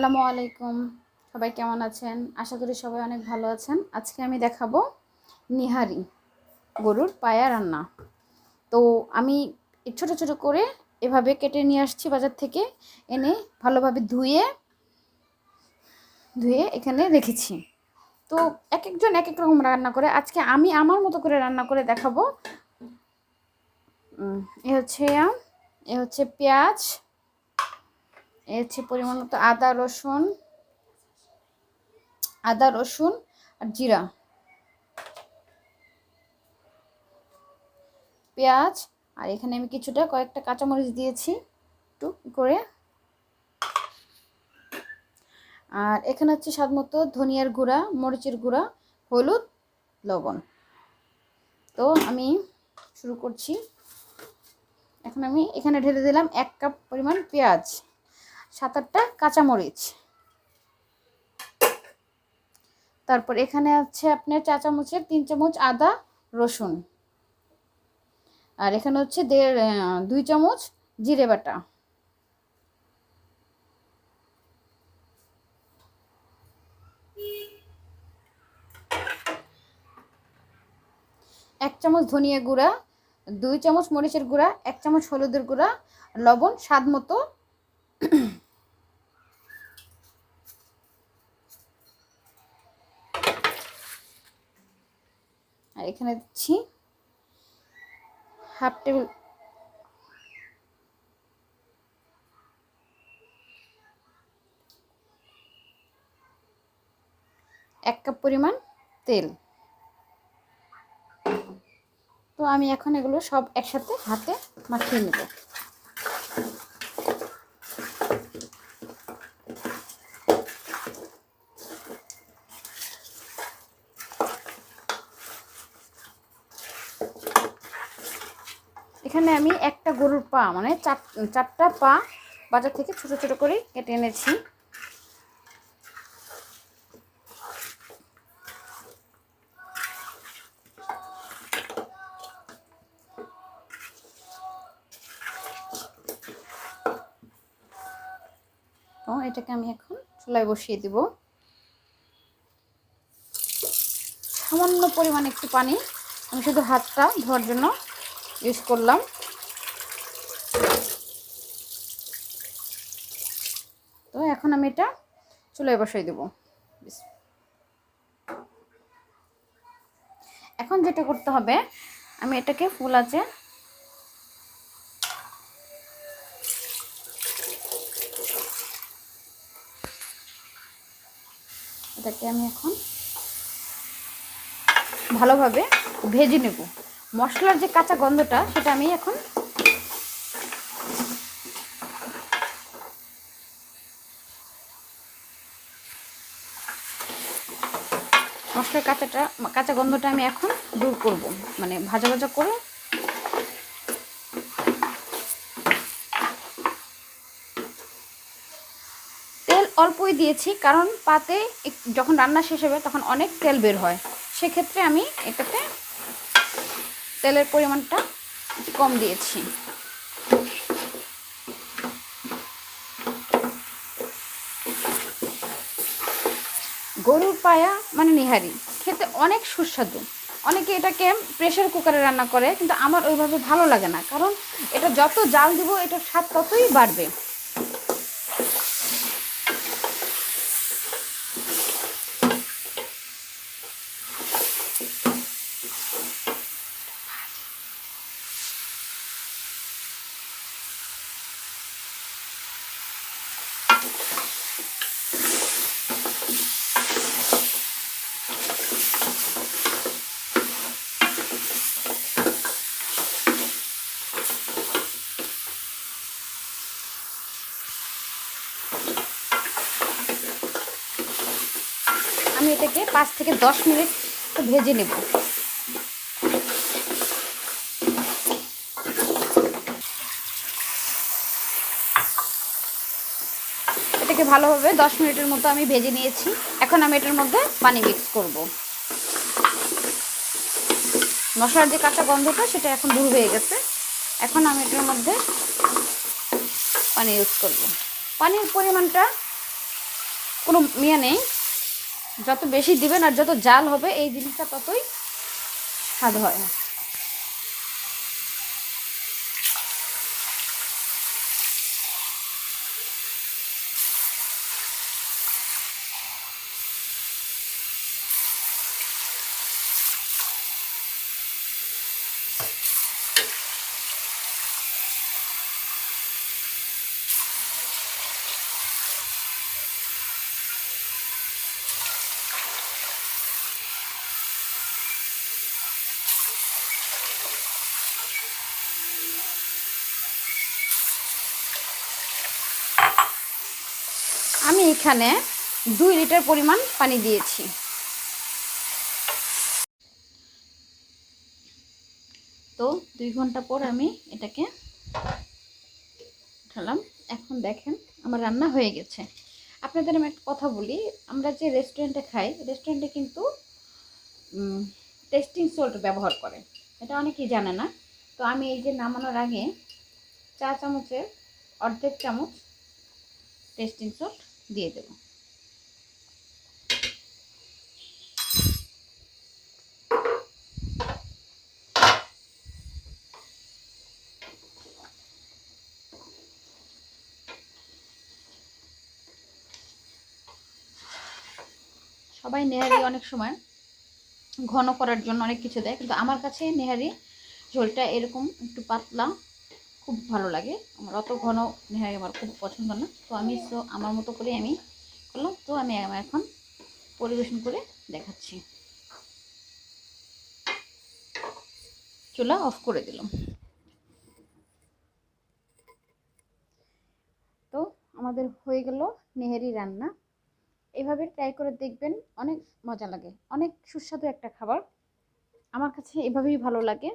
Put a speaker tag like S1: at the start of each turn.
S1: আসসালামু আলাইকুম। সবাই কেমন আছেন? আশা করি সবাই অনেক ভালো আছেন। আজকে আমি দেখাবো নিহারি গরুর পায়া রান্না। তো আমি ছোট ছোট করে এভাবে কেটে নিয়ে আসছি বাজার থেকে, এনে ভালোভাবে ধুয়ে এখানে রেখেছি। তো এক একজন এক এক রকম রান্না করে, আজকে আমি আমার মতো করে রান্না করে দেখাবো। এ হচ্ছে পেঁয়াজ, এ হচ্ছে পরিমাণ মতো আদা রসুন আর জিরা, পেঁয়াজ, আর এখানে আমি কয়েকটা কাঁচামরিচ দিয়েছি একটু করে। আর এখানে হচ্ছে স্বাদ মতো ধনিয়ার গুঁড়া, মরিচের গুঁড়া, হলুদ, লবণ। তো আমি শুরু করছি। এখন আমি এখানে ঢেলে দিলাম 1 কাপ পরিমাণ পেঁয়াজ, 7-8টা কাঁচামরিচ। তারপর এখানে আছে আপনার 4 চামচের 3 চামচ আদা রসুন, আর এখানে হচ্ছে 2 চামচ জিরে বাটা, 1 চামচ ধনিয়া গুঁড়া, 2 চামচ মরিচের গুঁড়া, 1 চামচ হলুদের গুঁড়া, লবণ স্বাদ মতো। আর এখানে দিচ্ছি হাফ টেবিল 1 কাপ পরিমাণ তেল। তো আমি এখন এগুলো সব একসাথে হাতে মাখিয়ে নেব। এখানে আমি একটা গরুর পা মানে 4টা পা বাজার থেকে ছোট ছোট করে কেটে এনেছি। তো এটাকে আমি এখন চুলায় বসিয়ে দিব। সামান্য পরিমাণ একটু পানি আমি শুধু হাতটা ধোয়ার জন্য ইউজ করলাম। তো এখন আমি এটা চুলায় বসিয়ে দেব। এখন যেটা করতে হবে, আমি এটাকে ফুল আঁচে এটাকে আমি এখন ভালোভাবে ভেজে নেব। মশলার যে কাঁচা গন্ধটা সেটা আমি এখন মশলার কাঁচা গন্ধটা আমি এখন দূর করব, মানে ভাজা ভাজা করে। তেল অল্পই দিয়েছি, কারণ পাতে যখন রান্না শেষ হবে তখন অনেক তেল বের হয়। সেক্ষেত্রে আমি এটাতে তেলের পরিমাণটা কম দিয়েছি। গরুর পায়া মানে নিহারি খেতে অনেক সুস্বাদু। অনেকে এটাকে প্রেসার কুকারে রান্না করে, কিন্তু আমার ওইভাবে ভালো লাগে না, কারণ এটা যত জাল দিব এটার স্বাদ ততই বাড়বে। আমি এটাকে 5 থেকে 10 মিনিট ভেজে নেব। এটাকে ভালোভাবে 10 মিনিটের মতো আমি ভেজে নিয়েছি। এখন আমি এটার মধ্যে পানি মিক্স করব। মশলার যে কাঁচা গন্ধটা সেটা এখন দূর হয়ে গেছে। এখন আমি এটার মধ্যে পানি ইউজ করব। পানির পরিমাণটা কোনো ইয়ে নেই, যত বেশি দিবেন আর যত জাল হবে এই জিনিসটা ততই স্বাদ হয়। আমি এখানে 2 লিটার পরিমাণ পানি দিয়েছি। তো 2 ঘন্টা পর আমি এটাকে উঠালাম। এখন দেখেন আমার রান্না হয়ে গেছে। আপনাদের আমি একটা কথা বলি, আমরা যে রেস্টুরেন্টে খাই, রেস্টুরেন্টে কিন্তু টেস্টিং সল্ট ব্যবহার করে, এটা অনেকেই জানে না। তো আমি এই যে নামানোর আগে চা চামচের অর্ধেক চামচ টেস্টিং সল্ট দিয়ে দেব। সবাই নেহারি অনেক সময় ঘন করার জন্য অনেক কিছু দেয়, কিন্তু আমার কাছে নেহারি ঝোলটা এরকম একটু পাতলা খুব ভালো লাগে। আমার অত ঘন নেহারি আমার খুব পছন্দ না। তো আমি আমার মতো করে আমি করলাম। তো আমি এখন পরিবেশন করে দেখাচ্ছি। চুলা অফ করে দিলাম। তো আমাদের হয়ে গেল নেহারি রান্না। এভাবে ট্রাই করে দেখবেন, অনেক মজা লাগে, অনেক সুস্বাদু একটা খাবার। আমার কাছে এভাবেই ভালো লাগে।